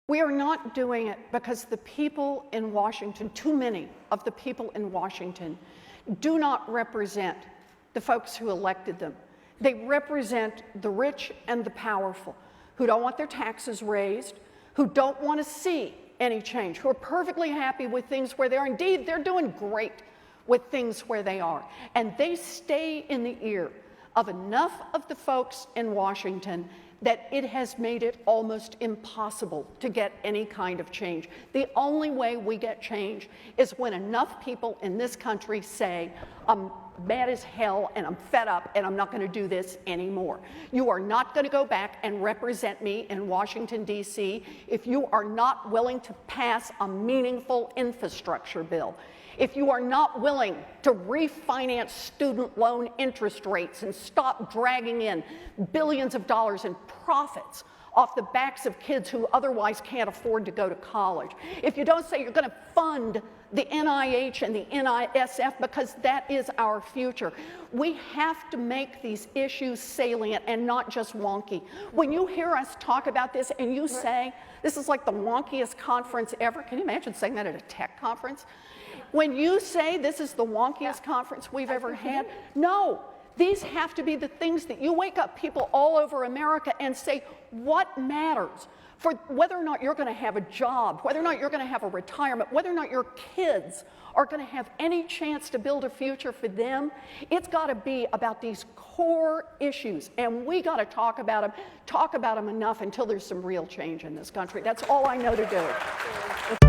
We are not doing it because the people in Washington, too many of the people in Washington, do not represent the folks who elected them. They represent the rich and the powerful who don't want their taxes raised, who don't want to see any change, who are perfectly happy with things where they are. Indeed, they're doing great with things where they are. And they stay in the ear of enough of the folks in Washington that it has made it almost impossible to get any kind of change. The only way we get change is when enough people in this country say, I'm mad as hell and I'm fed up and I'm not going to do this anymore. You are not going to go back and represent me in Washington, D.C. if you are not willing to pass a meaningful infrastructure bill. If you are not willing to refinance student loan interest rates and stop dragging in billions of dollars in profits off the backs of kids who otherwise can't afford to go to college. If you don't say you're going to fund the NIH and the NISF because that is our future. We have to make these issues salient and not just wonky. When you hear us talk about this and you say, this is like the wonkiest conference ever, can you imagine saying that at a tech conference? When you say this is the wonkiest conference we've ever had, no. These have to be the things that you wake up people all over America and say, what matters for whether or not you're going to have a job, whether or not you're going to have a retirement, whether or not your kids are going to have any chance to build a future for them. It's got to be about these core issues, and we got to talk about them enough until there's some real change in this country. That's all I know to do.